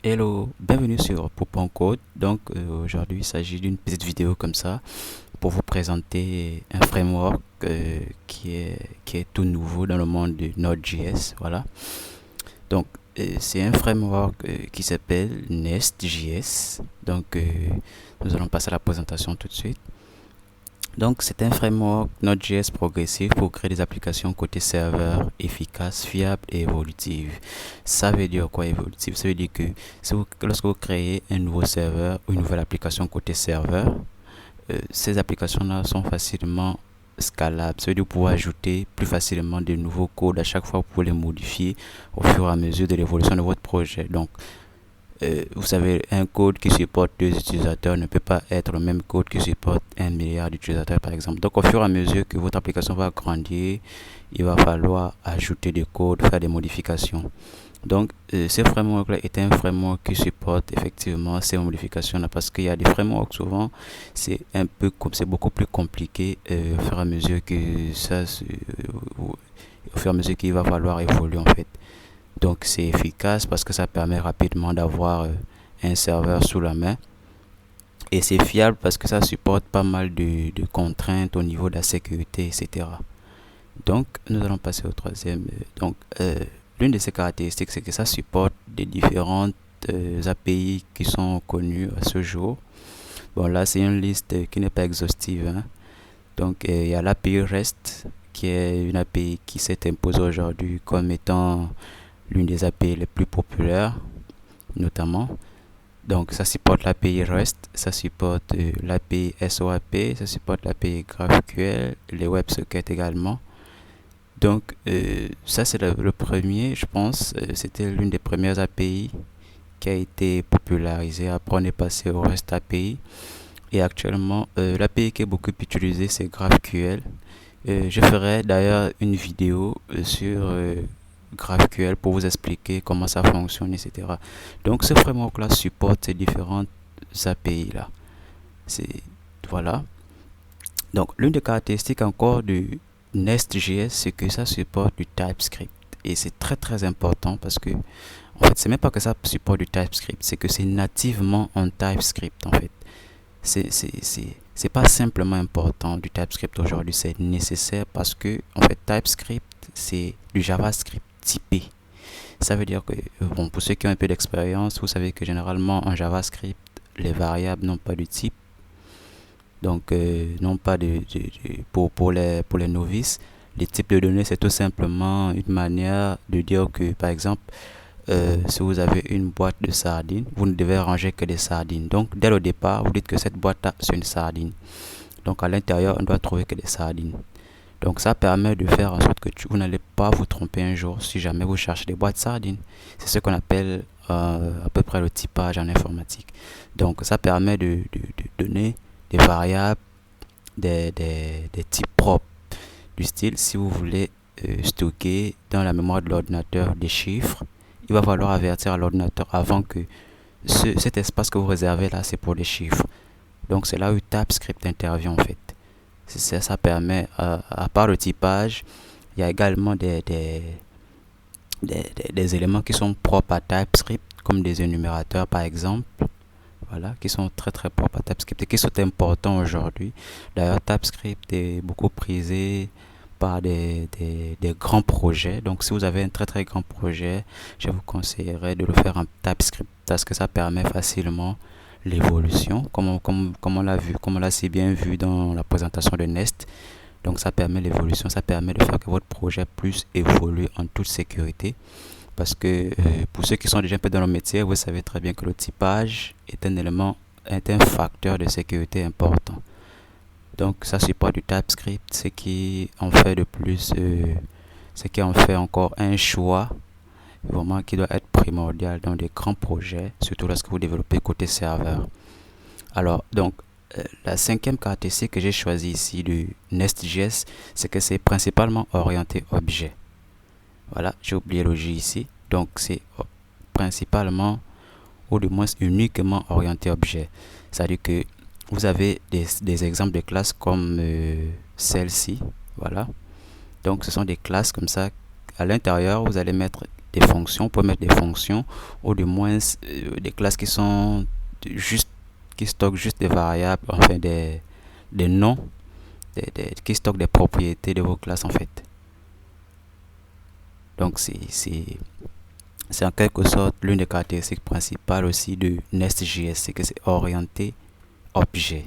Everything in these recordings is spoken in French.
Hello, bienvenue sur Poupon Code. Aujourd'hui, il s'agit d'une petite vidéo comme ça pour vous présenter un framework qui est tout nouveau dans le monde de Node.js. Voilà. Donc, c'est un framework qui s'appelle Nest.js. Nous allons passer à la présentation tout de suite. Donc, c'est un framework Node.js progressif pour créer des applications côté serveur efficaces, fiables et évolutives. Ça veut dire quoi évolutive? Ça veut dire que lorsque vous créez un nouveau serveur ou une nouvelle application côté serveur, ces applications-là sont facilement scalables. Ça veut dire que vous pouvez ajouter plus facilement de nouveaux codes à chaque fois, vous pouvez les modifier au fur et à mesure de l'évolution de votre projet. Vous savez, un code qui supporte deux utilisateurs ne peut pas être le même code qui supporte un milliard d'utilisateurs, par exemple. Donc, au fur et à mesure que votre application va grandir, il va falloir ajouter des codes, faire des modifications. Ce framework-là est un framework qui supporte effectivement ces modifications-là parce qu'il y a des frameworks souvent, c'est beaucoup plus compliqué au fur et à mesure au fur et à mesure qu'il va falloir évoluer en fait. Donc c'est efficace parce que ça permet rapidement d'avoir un serveur sous la main. Et c'est fiable parce que ça supporte pas mal de contraintes au niveau de la sécurité, etc. Donc nous allons passer au troisième. L'une de ces caractéristiques, c'est que ça supporte des différentes API qui sont connues à ce jour. Bon là c'est une liste qui n'est pas exhaustive, hein. Il y a l'API REST qui est une API qui s'est imposée aujourd'hui comme étant l'une des API les plus populaires, notamment. Donc, ça supporte l'API REST, ça supporte l'API SOAP, ça supporte l'API GraphQL, les WebSockets également. Ça, c'est le premier, je pense. C'était l'une des premières API qui a été popularisée. Après, on est passé au REST API. Et actuellement, l'API qui est beaucoup utilisée, c'est GraphQL. Je ferai d'ailleurs une vidéo sur GraphQL pour vous expliquer comment ça fonctionne, etc. Donc ce framework-là supporte ces différentes API-là. C'est, voilà. Donc l'une des caractéristiques encore du Nest.js, c'est que ça supporte du TypeScript. Et c'est très très important parce que, en fait, c'est même pas que ça supporte du TypeScript, c'est que c'est nativement en TypeScript, en fait. C'est pas simplement important du TypeScript aujourd'hui, c'est nécessaire parce que, en fait, TypeScript, c'est du JavaScript typé. Ça veut dire que, bon, pour ceux qui ont un peu d'expérience, vous savez que généralement en JavaScript, les variables n'ont pas de type. Non pas pour les novices, les types de données, c'est tout simplement une manière de dire que, par exemple, si vous avez une boîte de sardines, vous ne devez ranger que des sardines. Donc, dès le départ, vous dites que cette boîte-là, c'est une sardine. Donc, à l'intérieur, on doit trouver que des sardines. Donc ça permet de faire en sorte que vous n'allez pas vous tromper un jour si jamais vous cherchez des boîtes sardines. C'est ce qu'on appelle à peu près le typage en informatique. Donc ça permet de donner des variables, des types propres du style. Si vous voulez stocker dans la mémoire de l'ordinateur des chiffres, il va falloir avertir à l'ordinateur avant que cet espace que vous réservez là, c'est pour les chiffres. Donc c'est là où TypeScript intervient en fait. Ça permet, à part le typage, il y a également des éléments qui sont propres à TypeScript, comme des énumérateurs par exemple, voilà, qui sont très très propres à TypeScript et qui sont importants aujourd'hui. D'ailleurs, TypeScript est beaucoup prisé par des grands projets. Donc, si vous avez un très très grand projet, je vous conseillerais de le faire en TypeScript parce que ça permet facilement l'évolution, comme on l'a vu, comme on l'a si bien vu dans la présentation de Nest. Donc ça permet l'évolution, ça permet de faire que votre projet puisse évoluer en toute sécurité. Parce que pour ceux qui sont déjà un peu dans le métier, vous savez très bien que le typage est un élément, est un facteur de sécurité important. Donc ça supporte du TypeScript, ce qui en fait de plus, ce qui en fait encore un choix vraiment qui doit être primordial dans des grands projets, surtout lorsque vous développez côté serveur. La cinquième caractéristique que j'ai choisie ici du Nest.js, c'est que c'est principalement orienté objet. Voilà, j'ai oublié le J ici. Donc, c'est principalement, ou du moins uniquement orienté objet. C'est-à-dire que vous avez des exemples de classes comme celle-ci. Voilà. Donc, ce sont des classes comme ça. À l'intérieur, vous allez mettre des fonctions, vous pouvez mettre des fonctions ou du moins des classes qui sont juste, qui stockent juste des variables, enfin des noms, qui stockent des propriétés de vos classes en fait. Donc c'est en quelque sorte l'une des caractéristiques principales aussi de Nest.js, c'est que c'est orienté objet.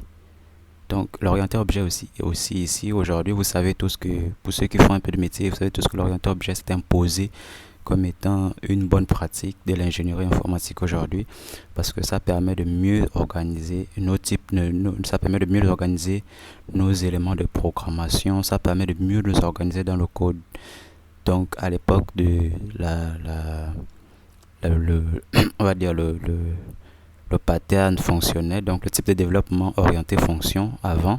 Donc l'orienté objet aussi ici aujourd'hui, vous savez tous que, pour ceux qui font un peu de métier, vous savez tous que l'orienté objet s'est imposé comme étant une bonne pratique de l'ingénierie informatique aujourd'hui, parce que ça permet de mieux organiser ça permet de mieux organiser nos éléments de programmation, ça permet de mieux nous organiser dans le code. Donc à l'époque de le on va dire le pattern fonctionnel, donc le type de développement orienté fonction avant,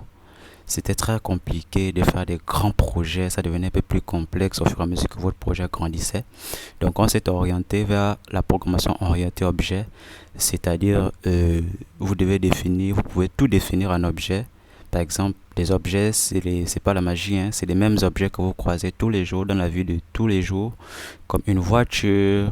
c'était très compliqué de faire des grands projets, ça devenait un peu plus complexe au fur et à mesure que votre projet grandissait. Donc on s'est orienté vers la programmation orientée objet, c'est-à-dire vous pouvez tout définir en objet. Par exemple, les objets, c'est pas la magie, hein, c'est les mêmes objets que vous croisez tous les jours dans la vie de tous les jours, comme une voiture,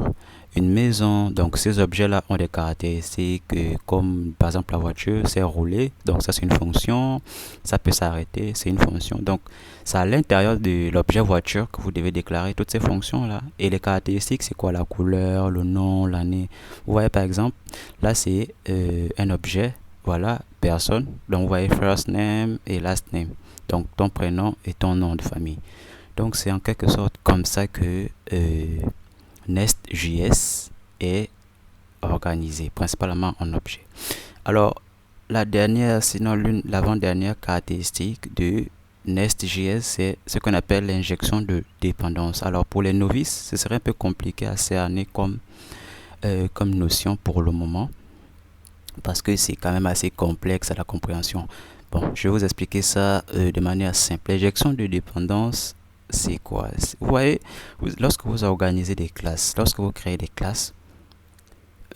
une maison. Donc ces objets-là ont des caractéristiques comme par exemple la voiture, c'est rouler, donc ça c'est une fonction, ça peut s'arrêter, c'est une fonction. Donc c'est à l'intérieur de l'objet voiture que vous devez déclarer toutes ces fonctions-là. Et les caractéristiques, c'est quoi? La couleur, le nom, l'année. Vous voyez par exemple, là c'est un objet, voilà, personne. Donc vous voyez first name et last name. Donc ton prénom et ton nom de famille. Donc c'est en quelque sorte comme ça que Nest.js est organisé, principalement en objet. Alors, la dernière, sinon l'avant-dernière caractéristique de Nest.js, c'est ce qu'on appelle l'injection de dépendance. Alors, pour les novices, ce serait un peu compliqué à cerner comme notion pour le moment, parce que c'est quand même assez complexe à la compréhension. Bon, je vais vous expliquer ça de manière simple. L'injection de dépendance, c'est quoi? Vous voyez, lorsque vous organisez des classes, lorsque vous créez des classes,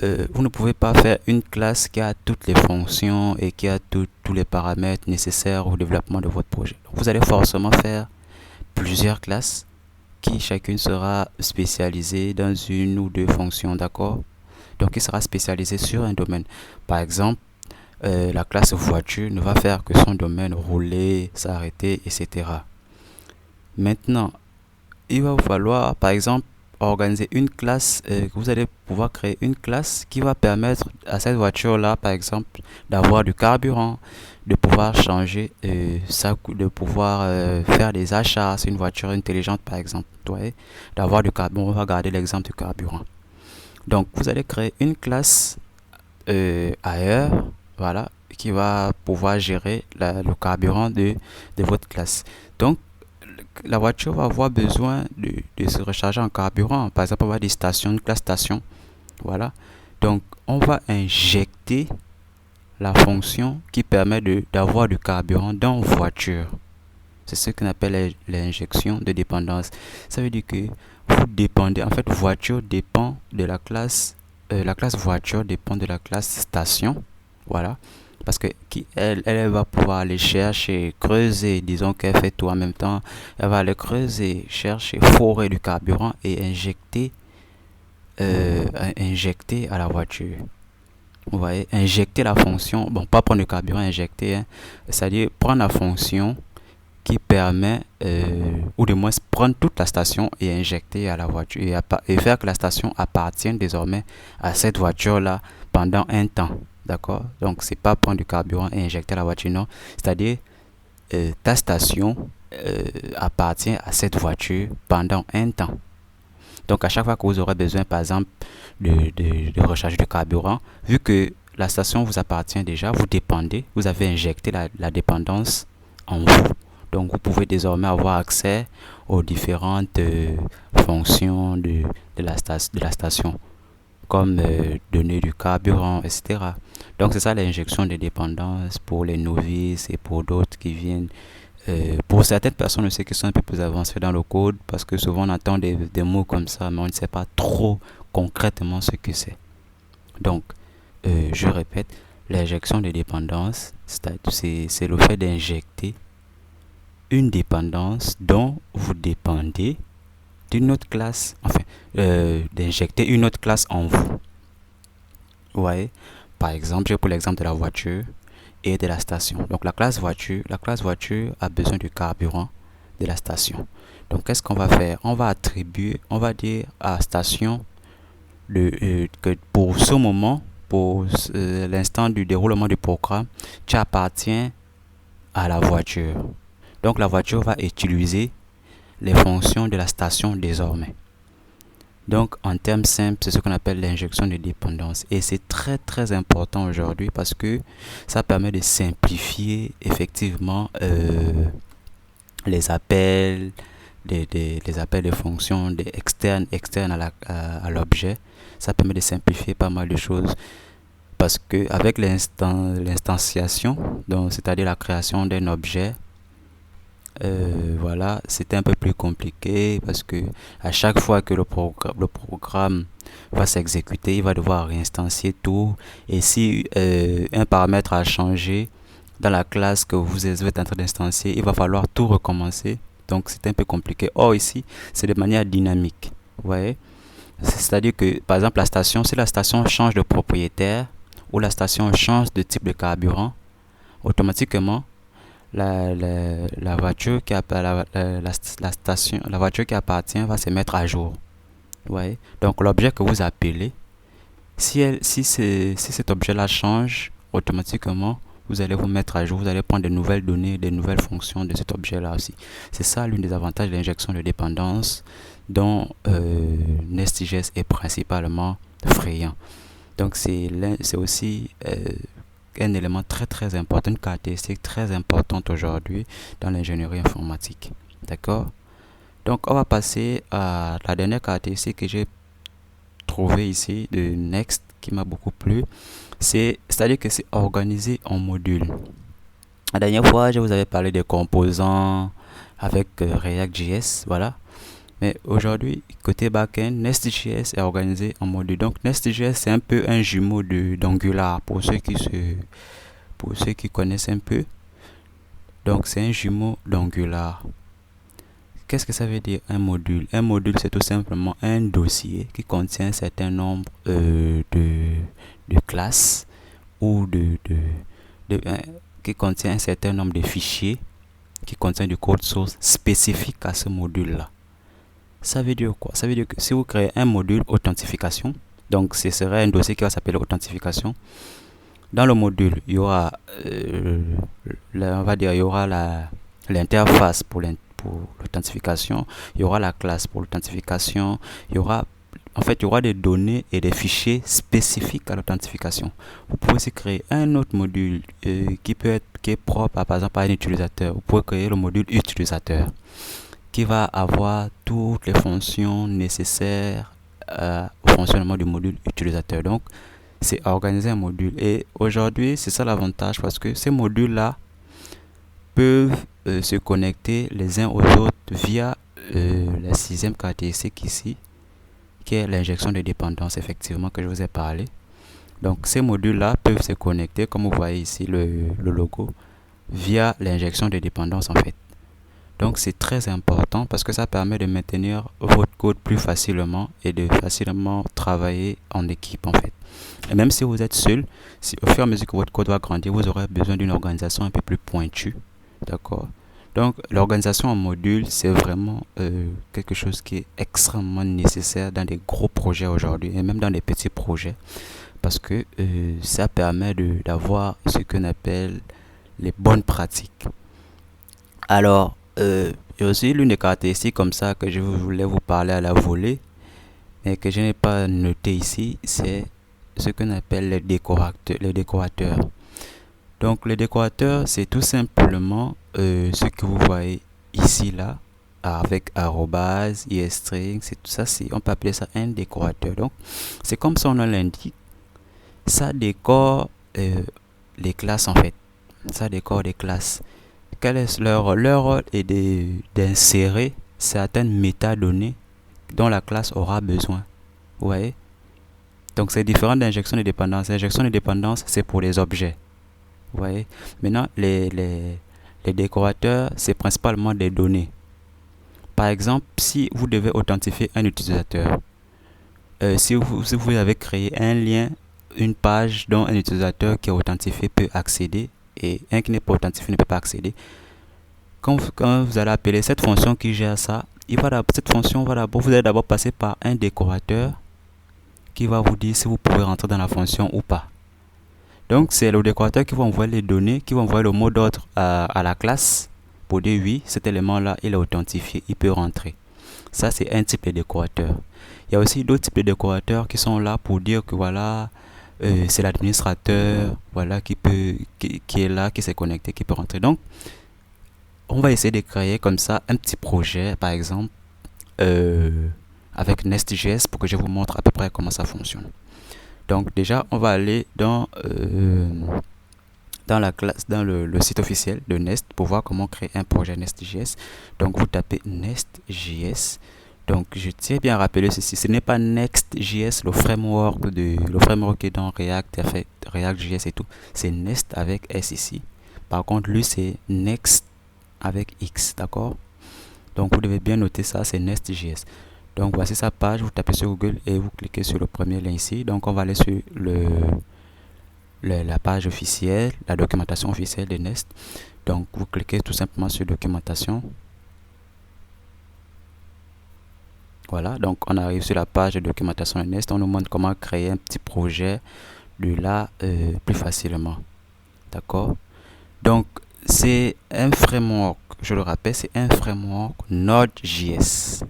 vous ne pouvez pas faire une classe qui a toutes les fonctions et qui a tous les paramètres nécessaires au développement de votre projet. Donc, vous allez forcément faire plusieurs classes qui chacune sera spécialisée dans une ou deux fonctions, d'accord? Donc, il sera spécialisé sur un domaine. Par exemple, la classe voiture ne va faire que son domaine rouler, s'arrêter, etc. Maintenant, il va vous falloir, par exemple, organiser une classe, vous allez pouvoir créer une classe qui va permettre à cette voiture-là, par exemple, d'avoir du carburant, de pouvoir changer de pouvoir faire des achats. C'est une voiture intelligente, par exemple, d'avoir du carburant. On va garder l'exemple du carburant. Donc, vous allez créer une classe ailleurs, voilà, qui va pouvoir gérer le carburant de votre classe. Donc, la voiture va avoir besoin de se recharger en carburant. Par exemple, on va avoir des stations, une classe station. Voilà. Donc, on va injecter la fonction qui permet d'avoir du carburant dans voiture. C'est ce qu'on appelle l'injection de dépendance. Ça veut dire que vous dépendez, en fait, voiture dépend de la classe voiture dépend de la classe station. Voilà. Parce que elle va pouvoir aller chercher, creuser, disons qu'elle fait tout en même temps. Elle va aller creuser, chercher, forer du carburant et injecter à la voiture. Vous voyez, injecter la fonction, bon, pas prendre le carburant, injecter, hein, c'est-à-dire prendre la fonction qui permet, ou du moins prendre toute la station et injecter à la voiture et faire que la station appartienne désormais à cette voiture-là pendant un temps. D'accord? Donc, c'est pas prendre du carburant et injecter à la voiture, non. C'est-à-dire, ta station appartient à cette voiture pendant un temps. Donc, à chaque fois que vous aurez besoin, par exemple, de recharger du carburant, vu que la station vous appartient déjà, vous dépendez, vous avez injecté la dépendance en vous. Donc, vous pouvez désormais avoir accès aux différentes fonctions de la station, comme donner du carburant, etc. Donc, c'est ça l'injection de dépendance pour les novices et pour d'autres qui viennent. Pour certaines personnes aussi qui sont un peu plus avancées dans le code, parce que souvent on entend des mots comme ça, mais on ne sait pas trop concrètement ce que c'est. Donc, je répète, l'injection de dépendance, c'est le fait d'injecter une dépendance dont vous dépendez d'une autre classe, enfin, d'injecter une autre classe en vous. Vous voyez, par exemple, j'ai pris l'exemple de la voiture et de la station. Donc la classe voiture a besoin du carburant de la station. Donc qu'est-ce qu'on va faire? On va attribuer, on va dire à station que pour ce moment, pour l'instant du déroulement du programme, tu appartiens à la voiture. Donc la voiture va utiliser les fonctions de la station désormais. Donc en termes simples, c'est ce qu'on appelle l'injection de dépendance. Et c'est très très important aujourd'hui parce que ça permet de simplifier effectivement les appels, les appels de fonctions externes à l'objet. Ça permet de simplifier pas mal de choses parce que avec l'instanciation, donc c'est-à-dire la création d'un objet, voilà, c'était un peu plus compliqué parce que à chaque fois que le programme va s'exécuter, il va devoir réinstancier tout. Et si un paramètre a changé dans la classe que vous êtes en train d'instancier, il va falloir tout recommencer. Donc c'est un peu compliqué. Or ici, c'est de manière dynamique. Vous voyez? C'est-à-dire que, par exemple, la station, si la station change de propriétaire ou la station change de type de carburant, automatiquement, la voiture la voiture qui appartient va se mettre à jour. Ouais. Donc l'objet que vous appelez, si cet objet-là change, automatiquement, vous allez vous mettre à jour, vous allez prendre de nouvelles données, des nouvelles fonctions de cet objet-là aussi. C'est ça l'une des avantages de l'injection de dépendance dont Nest.js est principalement friand. Donc c'est aussi un élément très très important, une caractéristique très importante aujourd'hui dans l'ingénierie informatique. D'accord? Donc on va passer à la dernière caractéristique que j'ai trouvée ici de Next qui m'a beaucoup plu. C'est-à-dire que c'est organisé en modules. La dernière fois, je vous avais parlé des composants avec React.js, voilà. Mais aujourd'hui, côté backend, Nest.js est organisé en modules. Donc Nest.js c'est un peu un jumeau d'Angular pour ceux qui connaissent un peu. Donc c'est un jumeau d'Angular. Qu'est-ce que ça veut dire un module? Un module c'est tout simplement un dossier qui contient un certain nombre de classes ou qui contient un certain nombre de fichiers qui contient du code source spécifique à ce module-là. Ça veut dire quoi? Ça veut dire que si vous créez un module authentification, donc ce serait un dossier qui va s'appeler authentification. Dans le module, il y aura, on va dire, il y aura l'interface pour l'authentification, il y aura la classe pour l'authentification, il y aura des données et des fichiers spécifiques à l'authentification. Vous pouvez aussi créer un autre module qui est propre par exemple à un utilisateur. Vous pouvez créer le module utilisateur qui va avoir toutes les fonctions nécessaires au fonctionnement du module utilisateur. Donc, c'est organiser un module. Et aujourd'hui, c'est ça l'avantage parce que ces modules-là peuvent se connecter les uns aux autres via la sixième caractéristique ici, qui est l'injection de dépendance, effectivement, que je vous ai parlé. Donc, ces modules-là peuvent se connecter, comme vous voyez ici le logo, via l'injection de dépendance, en fait. Donc c'est très important parce que ça permet de maintenir votre code plus facilement et de facilement travailler en équipe en fait. Et même si vous êtes seul, si au fur et à mesure que votre code va grandir, vous aurez besoin d'une organisation un peu plus pointue. D'accord? Donc l'organisation en module, c'est vraiment quelque chose qui est extrêmement nécessaire dans des gros projets aujourd'hui et même dans des petits projets parce que ça permet d'avoir ce qu'on appelle les bonnes pratiques. Alors, il y a aussi l'une des caractéristiques comme ça que je voulais vous parler à la volée, mais que je n'ai pas noté ici, c'est ce qu'on appelle les décorateurs. Donc, les décorateurs, c'est tout simplement ce que vous voyez ici, là, avec arrobase, isstring, c'est tout ça, on peut appeler ça un décorateur. Donc, c'est comme son nom l'indique, ça décore les classes en fait. Ça décore les classes. Quel est leur rôle est d'insérer certaines métadonnées dont la classe aura besoin. Vous voyez? Donc c'est différent d'injection de dépendance. L'injection de dépendance, c'est pour les objets. Vous voyez? Maintenant, les décorateurs, c'est principalement des données. Par exemple, si vous devez authentifier un utilisateur, si vous avez créé un lien, une page dont un utilisateur qui est authentifié peut accéder et un qui n'est pas authentifié ne peut pas accéder, quand vous allez appeler cette fonction qui gère ça, cette fonction va d'abord, vous allez d'abord passer par un décorateur qui va vous dire si vous pouvez rentrer dans la fonction ou pas. Donc c'est le décorateur qui va envoyer les données, qui va envoyer le mot d'ordre à la classe pour dire oui, cet élément-là, il est authentifié, il peut rentrer. Ça, c'est un type de décorateur. Il y a aussi d'autres types de décorateurs qui sont là pour dire que voilà, c'est l'administrateur, voilà, qui est là, qui s'est connecté, qui peut rentrer. Donc, on va essayer de créer comme ça un petit projet, par exemple, avec Nest.js pour que je vous montre à peu près comment ça fonctionne. Donc déjà, on va aller dans la classe, dans le site officiel de Nest pour voir comment créer un projet Nest.js. Donc vous tapez Nest.js. Donc je tiens bien à rappeler ceci, ce n'est pas Next.js, le framework qui est dans React, React.js et tout. C'est Nest avec S ici. Par contre, lui c'est Next avec X, d'accord? Donc vous devez bien noter ça, c'est Nest.js. Donc voici sa page, vous tapez sur Google et vous cliquez sur le premier lien ici. Donc on va aller sur la page officielle, la documentation officielle de Nest. Donc vous cliquez tout simplement sur documentation. Voilà, donc on arrive sur la page de documentation de Nest. On nous montre comment créer un petit projet de là plus facilement. D'accord? Donc c'est un framework, je le rappelle, c'est un framework Node.js.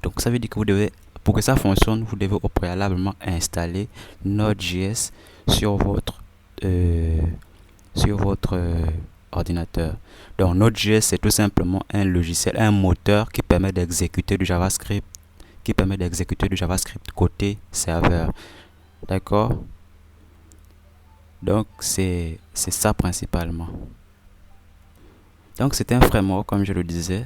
Donc ça veut dire que vous devez, pour que ça fonctionne, vous devez au préalablement installer Node.js sur votre ordinateur. Donc Node.js c'est tout simplement un logiciel, un moteur qui permet d'exécuter du JavaScript, côté serveur. D'accord? Donc c'est ça principalement. Donc c'est un framework comme je le disais.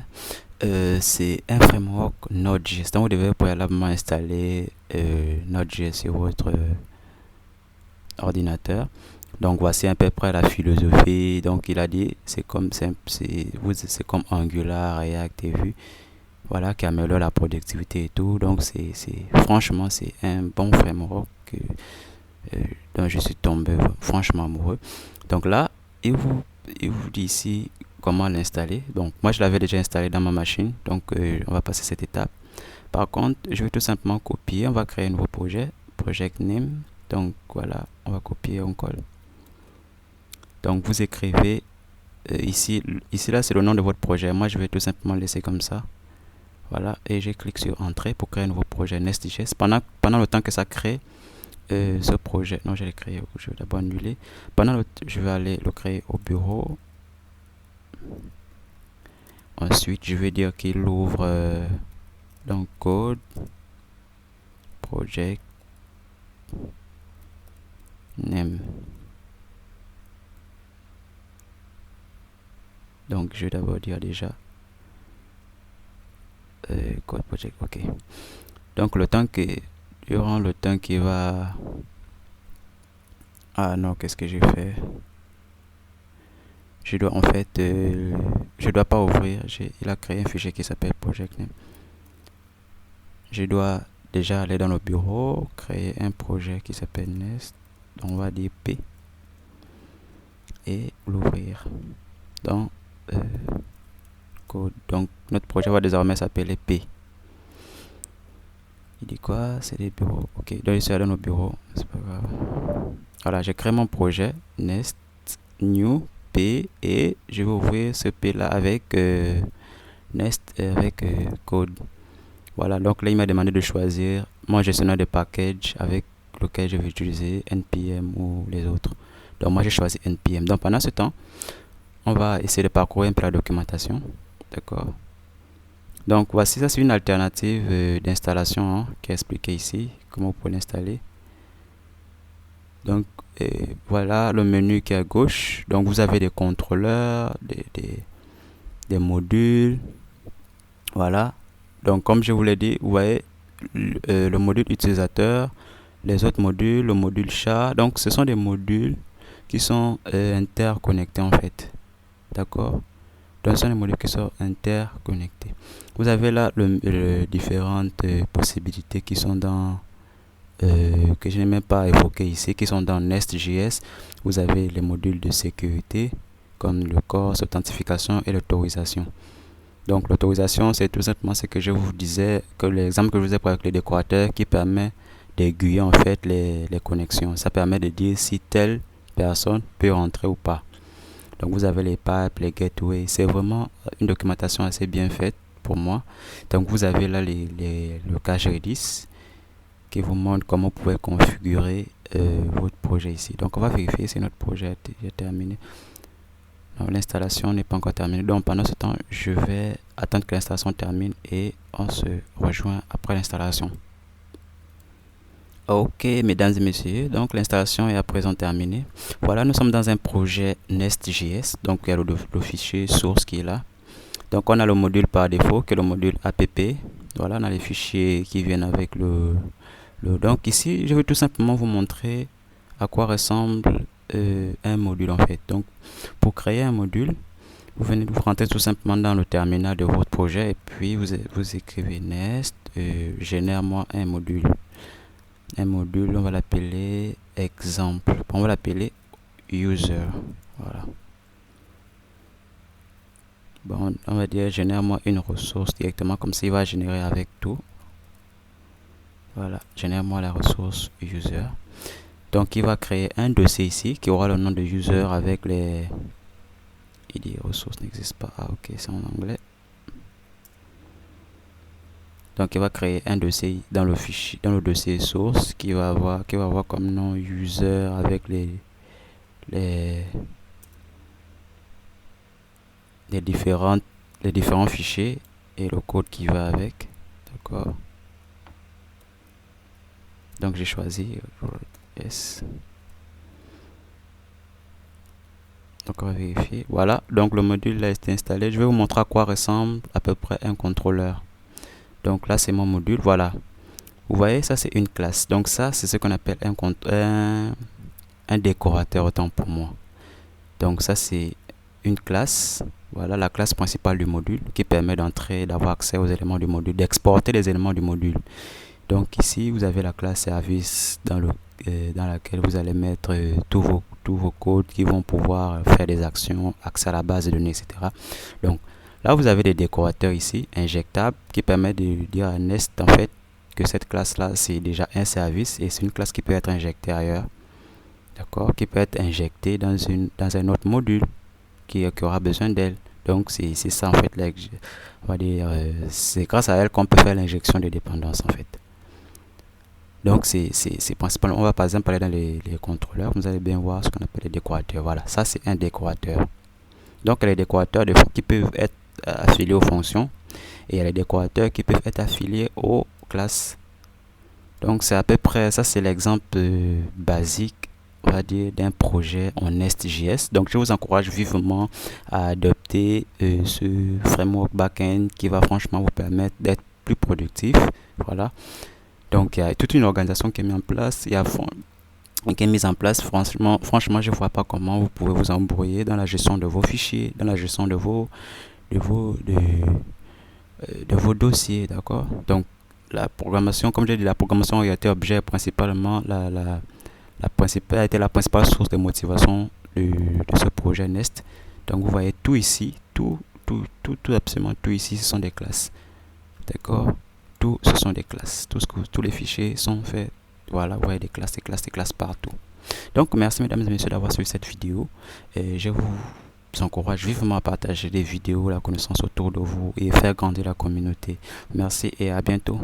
C'est un framework Node.js. Donc vous devez préalablement installer Node.js sur votre ordinateur. Donc voici à peu près la philosophie. Donc il a dit c'est comme Angular, React et Vue, voilà, qui améliore la productivité et tout. Donc franchement c'est un bon framework dont je suis tombé franchement amoureux. Donc là il vous dit ici comment l'installer. Donc moi je l'avais déjà installé dans ma machine, donc on va passer cette étape. Par contre je vais tout simplement copier, on va créer un nouveau projet, project name. Donc voilà, on va copier, on colle. Donc vous écrivez ici là c'est le nom de votre projet. Moi je vais tout simplement laisser comme ça. Voilà, et je clique sur entrée pour créer un nouveau projet Nest.js. Pendant le temps que ça crée ce projet, non, je l'ai créé, je vais d'abord annuler. Je vais aller le créer au bureau. Ensuite, je vais dire qu'il ouvre donc code, project, name. Donc, je vais d'abord dire déjà code project, ok. Donc, durant le temps qui va... Ah non, qu'est-ce que j'ai fait? Je dois en fait, je dois pas ouvrir. Il a créé un fichier qui s'appelle project name. Je dois déjà aller dans le bureau, créer un projet qui s'appelle Nest. Donc on va dire P et l'ouvrir dans code. Donc notre projet va désormais s'appeler P. Il dit quoi? C'est des bureaux. Ok, donc je suis allé dans nos bureaux. C'est pas grave. Voilà, j'ai créé mon projet Nest New P et je vais ouvrir ce P là avec Nest avec code. Voilà, donc là il m'a demandé de choisir mon gestionnaire de package avec lequel je vais utiliser npm ou les autres. Donc moi j'ai choisi npm. Donc pendant ce temps, on va essayer de parcourir un peu la documentation. D'accord. Donc voici, ça c'est une alternative d'installation qui est expliquée ici, comment vous pouvez l'installer. Donc voilà le menu qui est à gauche. Donc vous avez des contrôleurs, des modules. Voilà. Donc comme je vous l'ai dit, vous voyez le module utilisateur, les autres modules, le module chat. Donc ce sont des modules qui sont interconnectés en fait. D'accord. Donc, ce sont des modules qui sont interconnectés. Vous avez là différentes possibilités qui sont dans que je n'ai même pas évoqué ici, qui sont dans Nest.js. Vous avez les modules de sécurité comme le CORS, authentification et l'autorisation. Donc l'autorisation, c'est tout simplement ce que je vous disais, que l'exemple que je vous ai pris avec les décorateurs qui permet d'aiguiller en fait les connexions. Ça permet de dire si telle personne peut rentrer ou pas. Donc vous avez les pipes, les gateways. C'est vraiment une documentation assez bien faite pour moi. Donc vous avez là le cache Redis qui vous montre comment vous pouvez configurer votre projet ici. Donc on va vérifier si notre projet est terminé. L'installation n'est pas encore terminée. Donc pendant ce temps, je vais attendre que l'installation termine et on se rejoint après l'installation. Ok, mesdames et messieurs, donc l'installation est à présent terminée. Voilà, nous sommes dans un projet Nest.js. Donc il y a le fichier source qui est là. Donc on a le module par défaut qui est le module app. Voilà, on a les fichiers qui viennent avec donc ici, je vais tout simplement vous montrer à quoi ressemble un module en fait. Donc pour créer un module, vous rentrez tout simplement dans le terminal de votre projet et puis vous écrivez Nest, génère-moi un module. Un module, on va l'appeler exemple. On va l'appeler user. Voilà. Bon, on va dire génère-moi une ressource directement comme ça il va générer avec tout. Voilà, génère-moi la ressource user. Donc il va créer un dossier ici qui aura le nom de user avec les ressources n'existent pas. Ah ok, c'est en anglais. Donc il va créer un dossier dans le fichier, dans le dossier source qui va avoir comme nom user avec les différents fichiers et le code qui va avec. D'accord. Donc j'ai choisi yes. Donc on va vérifier. Voilà, donc le module a été installé. Je vais vous montrer à quoi ressemble à peu près un contrôleur. Donc là c'est mon module, voilà. Vous voyez, ça c'est une classe. Donc ça c'est ce qu'on appelle un décorateur autant pour moi. Donc ça c'est une classe. Voilà la classe principale du module qui permet d'entrer, d'avoir accès aux éléments du module, d'exporter les éléments du module. Donc ici vous avez la classe service dans laquelle vous allez mettre tous vos codes qui vont pouvoir faire des actions, accès à la base de données, etc. Donc là vous avez des décorateurs ici, injectables, qui permettent de dire à Nest en fait que cette classe là c'est déjà un service et c'est une classe qui peut être injectée ailleurs, d'accord, qui peut être injectée dans un autre module qui aura besoin d'elle. Donc c'est ça en fait, là, on va dire c'est grâce à elle qu'on peut faire l'injection de dépendance en fait. Donc c'est principalement, on va par exemple aller dans les contrôleurs, vous allez bien voir ce qu'on appelle les décorateurs. Voilà, ça c'est un décorateur. Donc il y a les décorateurs qui peuvent être affiliés aux fonctions et il y a les décorateurs qui peuvent être affiliés aux classes. Donc c'est à peu près, ça c'est l'exemple basique, on va dire, d'un projet en Nest.js. Donc je vous encourage vivement à adopter ce framework backend qui va franchement vous permettre d'être plus productif. Voilà. Donc il y a toute une organisation qui est mise en place. Franchement, je ne vois pas comment vous pouvez vous embrouiller dans la gestion de vos fichiers, dans la gestion de vos dossiers, d'accord. Donc la programmation, comme j'ai dit, la programmation orientée objet est principalement a été la principale source de motivation de ce projet Nest. Donc vous voyez tout ici, absolument tout ici, ce sont des classes, d'accord. Tout, ce sont des classes. Tous les fichiers sont faits. Voilà, vous voyez des classes partout. Donc, merci mesdames et messieurs d'avoir suivi cette vidéo. Et je vous encourage vivement à partager des vidéos, la connaissance autour de vous et faire grandir la communauté. Merci et à bientôt.